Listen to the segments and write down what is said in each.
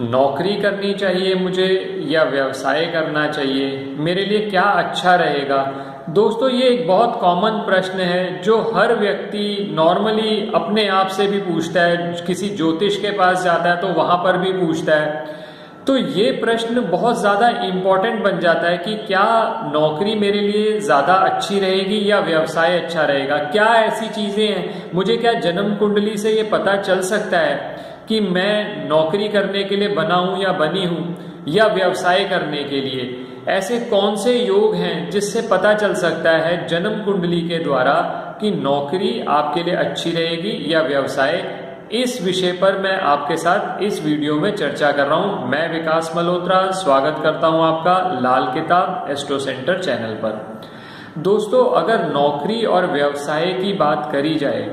नौकरी करनी चाहिए मुझे या व्यवसाय करना चाहिए, मेरे लिए क्या अच्छा रहेगा। दोस्तों, ये एक बहुत कॉमन प्रश्न है जो हर व्यक्ति नॉर्मली अपने आप से भी पूछता है, किसी ज्योतिष के पास जाता है तो वहां पर भी पूछता है। तो ये प्रश्न बहुत ज्यादा इम्पोर्टेंट बन जाता है कि क्या नौकरी मेरे लिए ज्यादा अच्छी रहेगी या व्यवसाय अच्छा रहेगा। क्या ऐसी चीजें हैं, मुझे क्या जन्म कुंडली से ये पता चल सकता है कि मैं नौकरी करने के लिए बना हूं या बनी हूं या व्यवसाय करने के लिए। ऐसे कौन से योग हैं जिससे पता चल सकता है जन्म कुंडली के द्वारा कि नौकरी आपके लिए अच्छी रहेगी या व्यवसाय। इस विषय पर मैं आपके साथ इस वीडियो में चर्चा कर रहा हूं। मैं विकास मल्होत्रा स्वागत करता हूं आपका लाल किताब एस्ट्रो सेंटर चैनल पर। दोस्तों, अगर नौकरी और व्यवसाय की बात करी जाए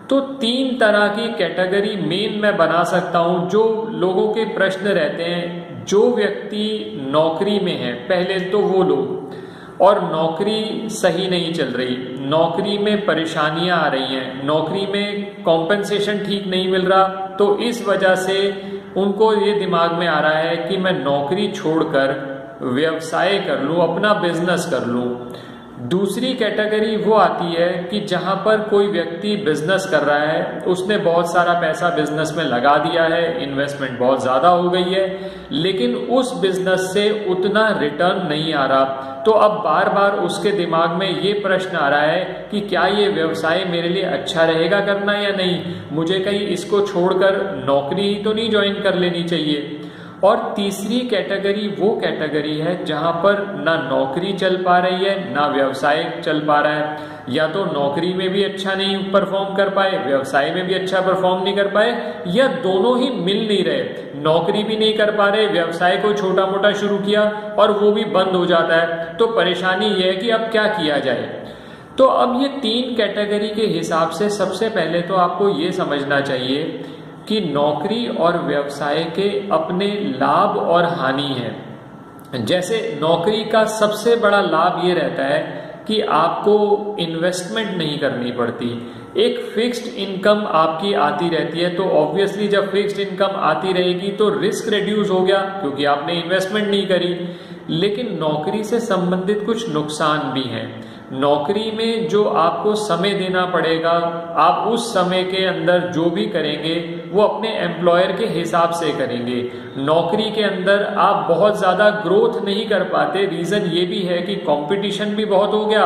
तो 3 तरह की कैटेगरी मेन मैं बना सकता हूं जो लोगों के प्रश्न रहते हैं। जो व्यक्ति नौकरी में है, पहले तो वो लोग, और नौकरी सही नहीं चल रही, नौकरी में परेशानियां आ रही हैं, नौकरी में कॉम्पेंसेशन ठीक नहीं मिल रहा, तो इस वजह से उनको ये दिमाग में आ रहा है कि मैं नौकरी छोड़कर व्यवसाय कर लूं, अपना बिजनेस कर लूं। दूसरी कैटेगरी वो आती है कि जहां पर कोई व्यक्ति बिजनेस कर रहा है, उसने बहुत सारा पैसा बिजनेस में लगा दिया है, इन्वेस्टमेंट बहुत ज्यादा हो गई है, लेकिन उस बिजनेस से उतना रिटर्न नहीं आ रहा। तो अब बार बार उसके दिमाग में ये प्रश्न आ रहा है कि क्या ये व्यवसाय मेरे लिए अच्छा रहेगा करना या नहीं, मुझे कहीं इसको छोड़कर नौकरी ही तो नहीं ज्वाइन कर लेनी चाहिए। और तीसरी कैटेगरी वो कैटेगरी है जहां पर ना नौकरी चल पा रही है ना व्यवसाय चल पा रहा है, या तो नौकरी में भी अच्छा नहीं परफॉर्म कर पाए, व्यवसाय में भी अच्छा परफॉर्म नहीं कर पाए, या दोनों ही मिल नहीं रहे, नौकरी भी नहीं कर पा रहे, व्यवसाय को छोटा मोटा शुरू किया और वो भी बंद हो जाता है। तो परेशानी ये है कि अब क्या किया जाए। तो अब ये 3 कैटेगरी के हिसाब से सबसे पहले तो आपको ये समझना चाहिए कि नौकरी और व्यवसाय के अपने लाभ और हानि हैं। जैसे नौकरी का सबसे बड़ा लाभ ये रहता है कि आपको इन्वेस्टमेंट नहीं करनी पड़ती, एक फिक्स्ड इनकम आपकी आती रहती है। तो ऑब्वियसली जब फिक्स्ड इनकम आती रहेगी तो रिस्क रिड्यूस हो गया क्योंकि आपने इन्वेस्टमेंट नहीं करी। लेकिन नौकरी से संबंधित कुछ नुकसान भी हैं। नौकरी में जो आपको समय देना पड़ेगा, आप उस समय के अंदर जो भी करेंगे वो अपने एम्प्लॉयर के हिसाब से करेंगे। नौकरी के अंदर आप बहुत ज्यादा ग्रोथ नहीं कर पाते, रीजन ये भी है कि कंपटीशन भी बहुत हो गया,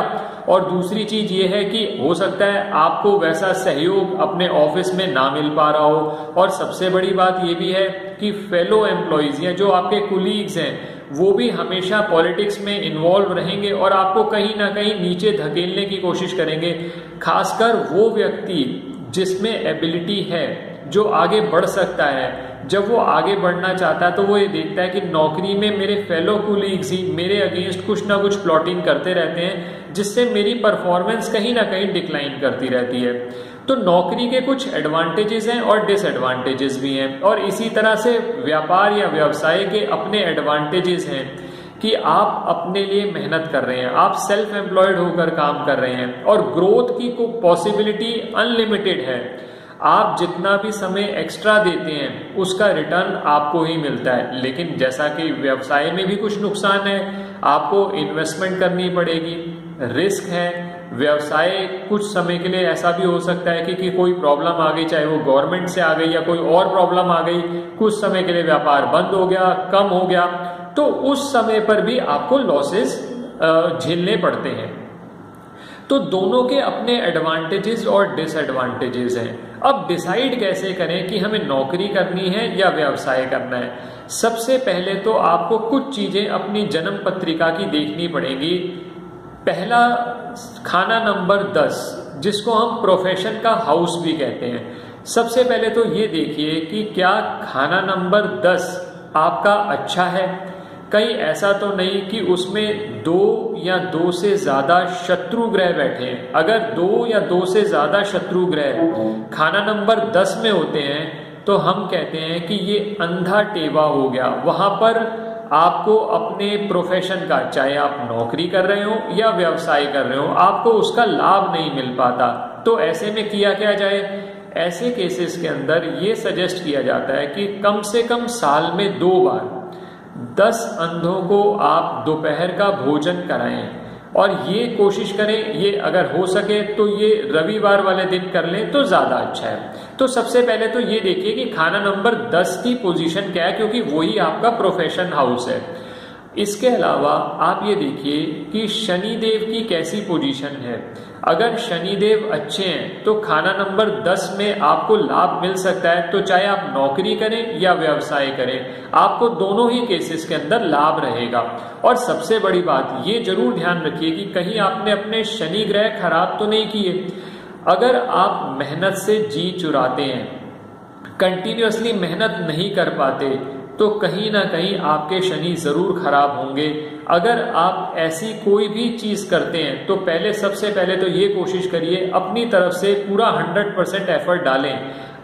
और दूसरी चीज ये है कि हो सकता है आपको वैसा सहयोग अपने ऑफिस में ना मिल पा रहा हो। और सबसे बड़ी बात ये भी है कि फेलो एम्प्लॉइज या जो आपके कुलीग्स हैं वो भी हमेशा पॉलिटिक्स में इन्वॉल्व रहेंगे और आपको कहीं ना कहीं नीचे धकेलने की कोशिश करेंगे। खासकर वो व्यक्ति जिसमें एबिलिटी है, जो आगे बढ़ सकता है, जब वो आगे बढ़ना चाहता है तो वो ये देखता है कि नौकरी में मेरे फेलो कुलीग्स ही मेरे अगेंस्ट कुछ ना कुछ प्लॉटिंग करते रहते हैं, जिससे मेरी परफॉर्मेंस कहीं ना कहीं डिक्लाइन करती रहती है। तो नौकरी के कुछ एडवांटेजेस हैं और डिसएडवांटेजेस भी हैं, और इसी तरह से व्यापार या व्यवसाय के अपने एडवांटेजेस हैं कि आप अपने लिए मेहनत कर रहे हैं, आप सेल्फ एम्प्लॉयड होकर काम कर रहे हैं, और ग्रोथ की पॉसिबिलिटी अनलिमिटेड है। आप जितना भी समय एक्स्ट्रा देते हैं उसका रिटर्न आपको ही मिलता है। लेकिन जैसा कि व्यवसाय में भी कुछ नुकसान है, आपको इन्वेस्टमेंट करनी पड़ेगी, रिस्क है, व्यवसाय कुछ समय के लिए ऐसा भी हो सकता है कि कोई प्रॉब्लम आ गई, चाहे वो गवर्नमेंट से आ गई या कोई और प्रॉब्लम आ गई, कुछ समय के लिए व्यापार बंद हो गया, कम हो गया, तो उस समय पर भी आपको लॉसेस झेलने पड़ते हैं। तो दोनों के अपने एडवांटेजेस और डिसएडवांटेजेस हैं। अब डिसाइड कैसे करें कि हमें नौकरी करनी है या व्यवसाय करना है। सबसे पहले तो आपको कुछ चीजें अपनी जन्म पत्रिका की देखनी पड़ेगी। पहला खाना नंबर 10, जिसको हम प्रोफेशन का हाउस भी कहते हैं। सबसे पहले तो ये देखिए कि क्या खाना नंबर 10 आपका अच्छा है, कहीं ऐसा तो नहीं कि उसमें 2 या 2 से ज्यादा शत्रु ग्रह बैठे हैं। अगर 2 या 2 से ज्यादा शत्रु ग्रह खाना नंबर 10 में होते हैं तो हम कहते हैं कि ये अंधा टेवा हो गया। वहां पर आपको अपने प्रोफेशन का, चाहे आप नौकरी कर रहे हो या व्यवसाय कर रहे हो, आपको उसका लाभ नहीं मिल पाता। तो ऐसे में किया क्या जाए ऐसे केसेस के अंदर ये सजेस्ट किया जाता है कि कम से कम साल में 2 बार 10 अंधों को आप दोपहर का भोजन कराएं, और ये कोशिश करें, ये अगर हो सके तो ये रविवार वाले दिन कर लें तो ज्यादा अच्छा है। तो सबसे पहले तो ये देखिए कि खाना नंबर 10 की पोजीशन क्या है, क्योंकि वही आपका प्रोफेशन हाउस है। इसके अलावा आप ये देखिए कि शनिदेव की कैसी पोजीशन है। अगर शनिदेव अच्छे हैं तो खाना नंबर 10 में आपको लाभ मिल सकता है। तो चाहे आप नौकरी करें या व्यवसाय करें, आपको दोनों ही केसेस के अंदर लाभ रहेगा। और सबसे बड़ी बात ये जरूर ध्यान रखिए कि कहीं आपने अपने शनि ग्रह खराब तो नहीं किए। अगर आप मेहनत से जी चुराते हैं, कंटिन्यूअसली मेहनत नहीं कर पाते, तो कहीं ना कहीं आपके शनि जरूर खराब होंगे। अगर आप ऐसी कोई भी चीज करते हैं तो सबसे पहले तो ये कोशिश करिए अपनी तरफ से पूरा 100% एफर्ट डालें।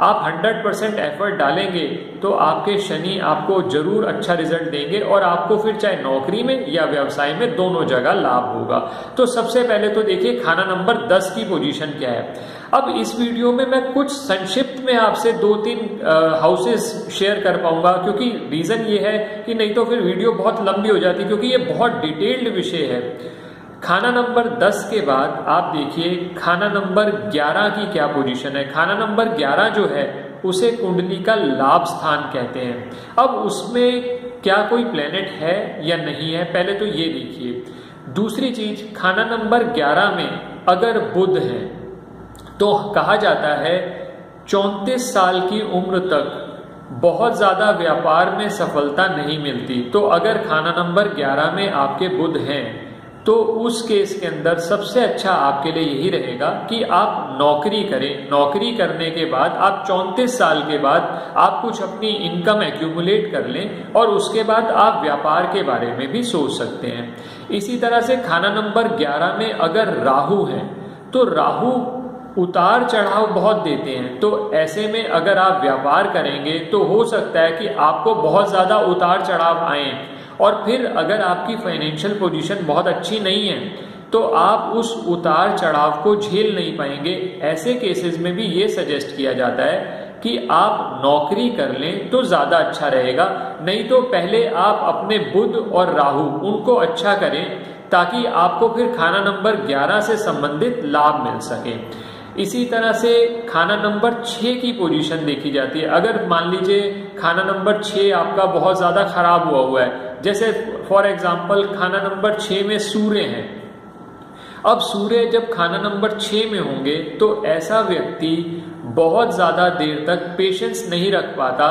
आप 100% एफर्ट डालेंगे तो आपके शनि आपको जरूर अच्छा रिजल्ट देंगे, और आपको फिर चाहे नौकरी में या व्यवसाय में दोनों जगह लाभ होगा। तो सबसे पहले तो देखिए खाना नंबर 10 की पोजीशन क्या है। अब इस वीडियो में मैं कुछ संक्षिप्त में आपसे 2-3 हाउसेस शेयर कर पाऊंगा, क्योंकि रीजन ये है कि नहीं तो फिर वीडियो बहुत लंबी हो जाती, क्योंकि ये बहुत डिटेल्ड विषय है। खाना नंबर 10 के बाद आप देखिए खाना नंबर 11 की क्या पोजीशन है। खाना नंबर 11 जो है उसे कुंडली का लाभ स्थान कहते हैं। अब उसमें क्या कोई प्लेनेट है या नहीं है, पहले तो ये देखिए। दूसरी चीज, खाना नंबर 11 में अगर बुध है तो कहा जाता है 34 साल की उम्र तक बहुत ज्यादा व्यापार में सफलता नहीं मिलती। तो अगर खाना नंबर 11 में आपके बुध हैं तो उस केस के अंदर सबसे अच्छा आपके लिए यही रहेगा कि आप नौकरी करें। नौकरी करने के बाद आप 34 साल के बाद आप कुछ अपनी इनकम एक्यूमुलेट कर लें, और उसके बाद आप व्यापार के बारे में भी सोच सकते हैं। इसी तरह से खाना नंबर 11 में अगर राहु है तो राहु उतार चढ़ाव बहुत देते हैं। तो ऐसे में अगर आप व्यापार करेंगे तो हो सकता है कि आपको बहुत ज्यादा उतार चढ़ाव आए, और फिर अगर आपकी फाइनेंशियल पोजीशन बहुत अच्छी नहीं है तो आप उस उतार चढ़ाव को झेल नहीं पाएंगे। ऐसे केसेस में भी ये सजेस्ट किया जाता है कि आप नौकरी कर लें तो ज्यादा अच्छा रहेगा। नहीं तो पहले आप अपने बुध और राहु उनको अच्छा करें, ताकि आपको फिर खाना नंबर 11 से संबंधित लाभ मिल सके। इसी तरह से खाना नंबर 6 की पोजीशन देखी जाती है। अगर मान लीजिए खाना नंबर 6 आपका बहुत ज्यादा खराब हुआ है, जैसे फॉर एग्जांपल खाना नंबर 6 में सूर्य है। अब सूर्य जब खाना नंबर 6 में होंगे तो ऐसा व्यक्ति बहुत ज्यादा देर तक पेशेंस नहीं रख पाता,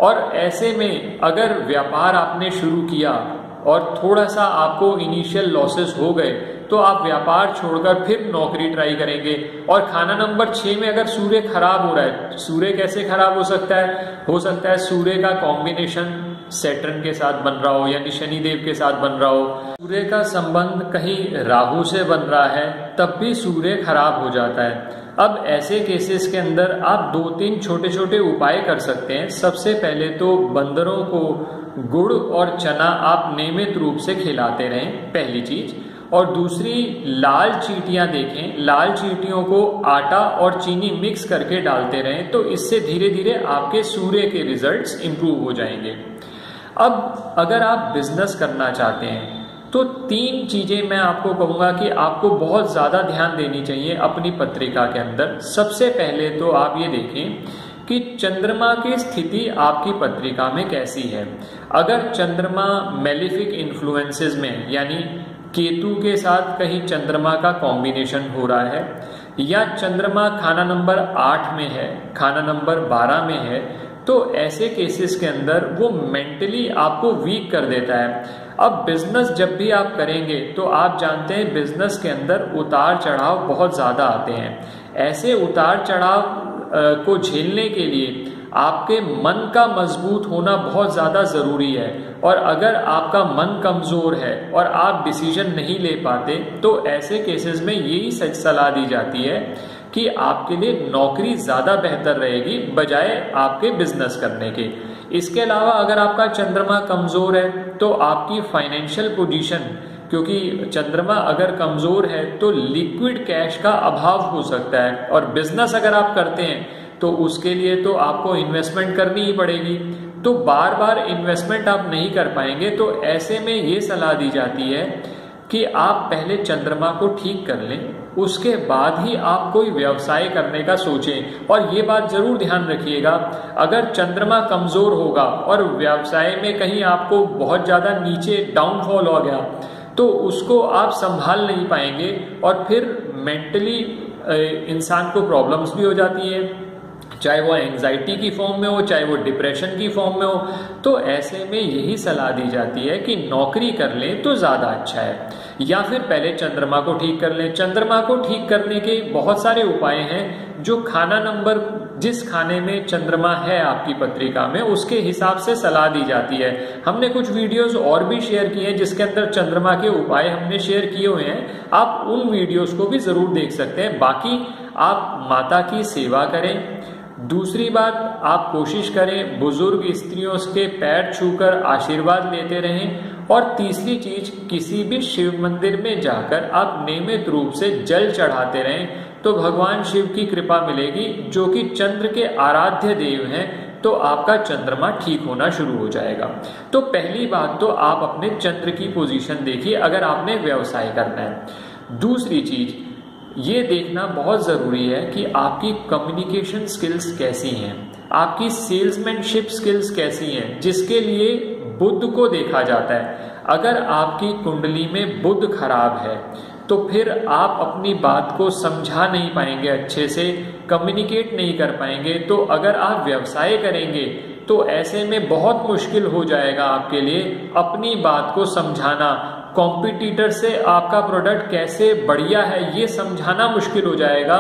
और ऐसे में अगर व्यापार आपने शुरू किया और थोड़ा सा आपको इनिशियल लॉसेस हो गए तो आप व्यापार छोड़कर फिर नौकरी ट्राई करेंगे। और खाना नंबर 6 में अगर सूर्य खराब हो रहा है, सूर्य कैसे खराब हो सकता है? हो सकता है सूर्य का कॉम्बिनेशन सैटर्न के साथ बन रहा हो, यानी शनिदेव के साथ बन रहा हो। सूर्य का संबंध कहीं राहु से बन रहा है, तब भी सूर्य खराब हो जाता है। अब ऐसे केसेस के अंदर आप 2-3 छोटे छोटे उपाय कर सकते हैं। सबसे पहले तो बंदरों को गुड़ और चना आप नियमित रूप से खिलाते रहें, पहली चीज। और दूसरी, लाल चींटियां देखें, लाल चींटियों को आटा और चीनी मिक्स करके डालते रहें, तो इससे धीरे धीरे आपके सूर्य के रिजल्ट्स इंप्रूव हो जाएंगे। अब अगर आप बिजनेस करना चाहते हैं तो 3 चीजें मैं आपको कहूंगा कि आपको बहुत ज्यादा ध्यान देनी चाहिए अपनी पत्रिका के अंदर। सबसे पहले तो आप ये देखें कि चंद्रमा की स्थिति आपकी पत्रिका में कैसी है। अगर चंद्रमा मेलिफिक इन्फ्लुएंसेस में, यानी केतु के साथ कहीं चंद्रमा का कॉम्बिनेशन हो रहा है, या चंद्रमा खाना नंबर 8 में है, खाना नंबर 12 में है, तो ऐसे केसेस के अंदर वो मेंटली आपको वीक कर देता है। अब बिजनेस जब भी आप करेंगे तो आप जानते हैं बिजनेस के अंदर उतार चढ़ाव बहुत ज्यादा आते हैं। ऐसे उतार चढ़ाव को झेलने के लिए आपके मन का मजबूत होना बहुत ज्यादा जरूरी है। और अगर आपका मन कमजोर है और आप डिसीजन नहीं ले पाते तो ऐसे केसेस में यही सच सलाह दी जाती है कि आपके लिए नौकरी ज्यादा बेहतर रहेगी बजाय आपके बिजनेस करने के। इसके अलावा अगर आपका चंद्रमा कमजोर है तो आपकी फाइनेंशियल पोजीशन, क्योंकि चंद्रमा अगर कमजोर है तो लिक्विड कैश का अभाव हो सकता है। और बिजनेस अगर आप करते हैं तो उसके लिए तो आपको इन्वेस्टमेंट करनी ही पड़ेगी, तो बार बार इन्वेस्टमेंट आप नहीं कर पाएंगे। तो ऐसे में ये सलाह दी जाती है कि आप पहले चंद्रमा को ठीक कर लें, उसके बाद ही आप कोई व्यवसाय करने का सोचें। और ये बात जरूर ध्यान रखिएगा, अगर चंद्रमा कमजोर होगा और व्यवसाय में कहीं आपको बहुत ज्यादा नीचे डाउनफॉल हो गया तो उसको आप संभाल नहीं पाएंगे और फिर मेंटली इंसान को प्रॉब्लम्स भी हो जाती है, चाहे वो एंजाइटी की फॉर्म में हो, चाहे वो डिप्रेशन की फॉर्म में हो। तो ऐसे में यही सलाह दी जाती है कि नौकरी कर लें तो ज्यादा अच्छा है, या फिर पहले चंद्रमा को ठीक कर लें। चंद्रमा को ठीक करने के बहुत सारे उपाय हैं, जो खाना नंबर जिस खाने में चंद्रमा है आपकी पत्रिका में उसके हिसाब से सलाह दी जाती है। हमने कुछ वीडियोस और भी शेयर किए हैं जिसके अंदर चंद्रमा के उपाय हमने शेयर किए हुए हैं, आप उन वीडियोस को भी जरूर देख सकते हैं। बाकी आप माता की सेवा करें। दूसरी बात, आप कोशिश करें बुजुर्ग स्त्रियों के पैर छूकर आशीर्वाद लेते रहें। और तीसरी चीज, किसी भी शिव मंदिर में जाकर आप नियमित रूप से जल चढ़ाते रहें, तो भगवान शिव की कृपा मिलेगी, जो कि चंद्र के आराध्य देव हैं, तो आपका चंद्रमा ठीक होना शुरू हो जाएगा। तो पहली बात तो आप अपने चंद्र की पोजीशन देखिए अगर आपने व्यवसाय करना है। दूसरी चीज ये देखना बहुत जरूरी है कि आपकी कम्युनिकेशन स्किल्स कैसी हैं, आपकी सेल्समैनशिप स्किल्स कैसी हैं, जिसके लिए बुध को देखा जाता है। अगर आपकी कुंडली में बुध खराब है तो फिर आप अपनी बात को समझा नहीं पाएंगे, अच्छे से कम्युनिकेट नहीं कर पाएंगे। तो अगर आप व्यवसाय करेंगे तो ऐसे में बहुत मुश्किल हो जाएगा आपके लिए अपनी बात को समझाना। कॉम्पिटिटर से आपका प्रोडक्ट कैसे बढ़िया है ये समझाना मुश्किल हो जाएगा।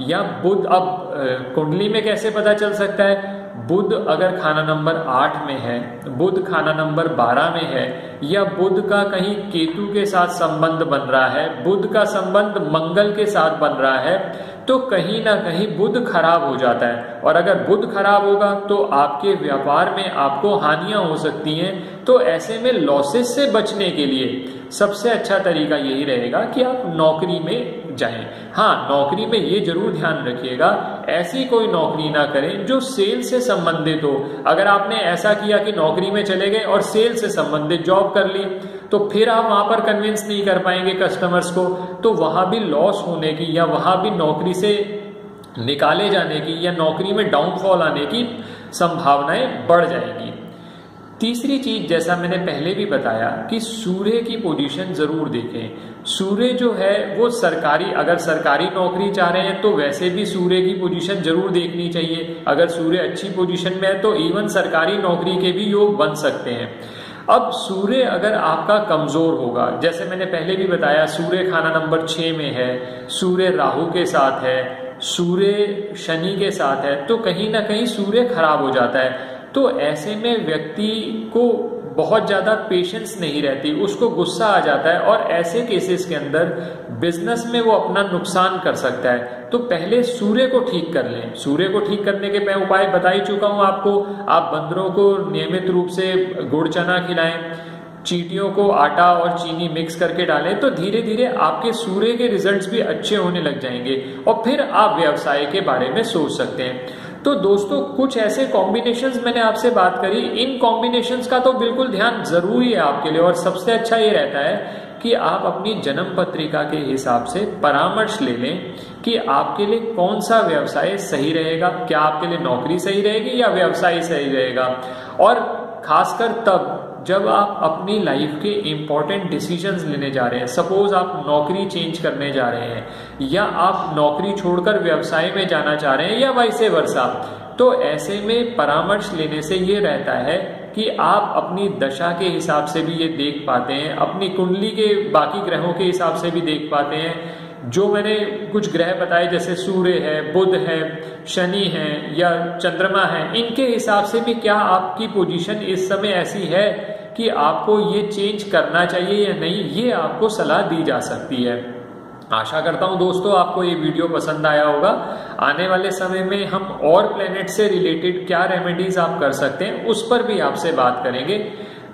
या बुध, अब कुंडली में कैसे पता चल सकता है? बुध अगर खाना नंबर 8 में है, बुध खाना नंबर 12 में है, या बुध का कहीं केतु के साथ संबंध बन रहा है, बुध का संबंध मंगल के साथ बन रहा है, तो कहीं ना कहीं बुध खराब हो जाता है। और अगर बुध खराब होगा तो आपके व्यापार में आपको हानियां हो सकती हैं। तो ऐसे में लॉसेस से बचने के लिए सबसे अच्छा तरीका यही रहेगा कि आप नौकरी में जाएं। हाँ, नौकरी में ये जरूर ध्यान रखिएगा, ऐसी कोई नौकरी ना करें जो सेल से संबंधित हो। अगर आपने ऐसा किया कि नौकरी में चले गए और सेल से संबंधित जॉब कर ली, तो फिर आप वहां पर कन्विंस नहीं कर पाएंगे कस्टमर्स को, तो वहां भी लॉस होने की या वहां भी नौकरी से निकाले जाने की या नौकरी में डाउनफॉल आने की संभावनाएं बढ़ जाएंगी। तीसरी चीज, जैसा मैंने पहले भी बताया कि सूर्य की पोजीशन जरूर देखें। सूर्य जो है वो सरकारी, अगर सरकारी नौकरी चाह रहे हैं तो वैसे भी सूर्य की पोजीशन जरूर देखनी चाहिए। अगर सूर्य अच्छी पोजीशन में है तो इवन सरकारी नौकरी के भी योग बन सकते हैं। अब सूर्य अगर आपका कमजोर होगा, जैसे मैंने पहले भी बताया, सूर्य खाना नंबर 6 में है, सूर्य राहु के साथ है, सूर्य शनि के साथ है, तो कहीं ना कहीं सूर्य खराब हो जाता है। तो ऐसे में व्यक्ति को बहुत ज्यादा पेशेंस नहीं रहती, उसको गुस्सा आ जाता है और ऐसे केसेस के अंदर बिजनेस में वो अपना नुकसान कर सकता है। तो पहले सूर्य को ठीक कर लें। सूर्य को ठीक करने के मैं उपाय बता ही चुका हूं आपको। आप बंदरों को नियमित रूप से गुड़ चना खिलाएं, चींटियों को आटा और चीनी मिक्स करके डालें, तो धीरे धीरे आपके सूर्य के रिजल्ट्स भी अच्छे होने लग जाएंगे और फिर आप व्यवसाय के बारे में सोच सकते हैं। तो दोस्तों, कुछ ऐसे कॉम्बिनेशंस मैंने आपसे बात करी, इन कॉम्बिनेशंस का तो बिल्कुल ध्यान जरूरी है आपके लिए। और सबसे अच्छा ये रहता है कि आप अपनी जन्म पत्रिका के हिसाब से परामर्श ले लें कि आपके लिए कौन सा व्यवसाय सही रहेगा। क्या आपके लिए नौकरी सही रहेगी या व्यवसाय सही रहेगा? और खासकर तब जब आप अपनी लाइफ के इंपॉर्टेंट डिसीजंस लेने जा रहे हैं। सपोज आप नौकरी चेंज करने जा रहे हैं, या आप नौकरी छोड़कर व्यवसाय में जाना चाह रहे हैं, या वाइसे वर्सा, तो ऐसे में परामर्श लेने से ये रहता है कि आप अपनी दशा के हिसाब से भी ये देख पाते हैं, अपनी कुंडली के बाकी ग्रहों के हिसाब से भी देख पाते हैं। जो मैंने कुछ ग्रह बताए, जैसे सूर्य है, बुध है, शनि है या चंद्रमा है, इनके हिसाब से भी क्या आपकी पोजीशन इस समय ऐसी है कि आपको ये चेंज करना चाहिए या नहीं, ये आपको सलाह दी जा सकती है। आशा करता हूं दोस्तों आपको ये वीडियो पसंद आया होगा। आने वाले समय में हम और प्लेनेट से रिलेटेड क्या रेमेडीज आप कर सकते हैं उस पर भी आपसे बात करेंगे।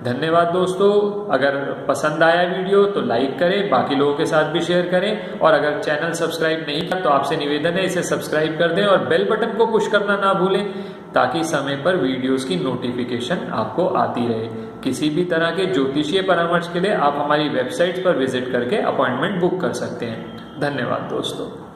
धन्यवाद दोस्तों। अगर पसंद आया वीडियो तो लाइक करें, बाकी लोगों के साथ भी शेयर करें, और अगर चैनल सब्सक्राइब नहीं किया तो आपसे निवेदन है इसे सब्सक्राइब कर दें और बेल बटन को पुश करना ना भूलें, ताकि समय पर वीडियोस की नोटिफिकेशन आपको आती रहे। किसी भी तरह के ज्योतिषीय परामर्श के लिए आप हमारी वेबसाइट पर विजिट करके अपॉइंटमेंट बुक कर सकते हैं। धन्यवाद दोस्तों।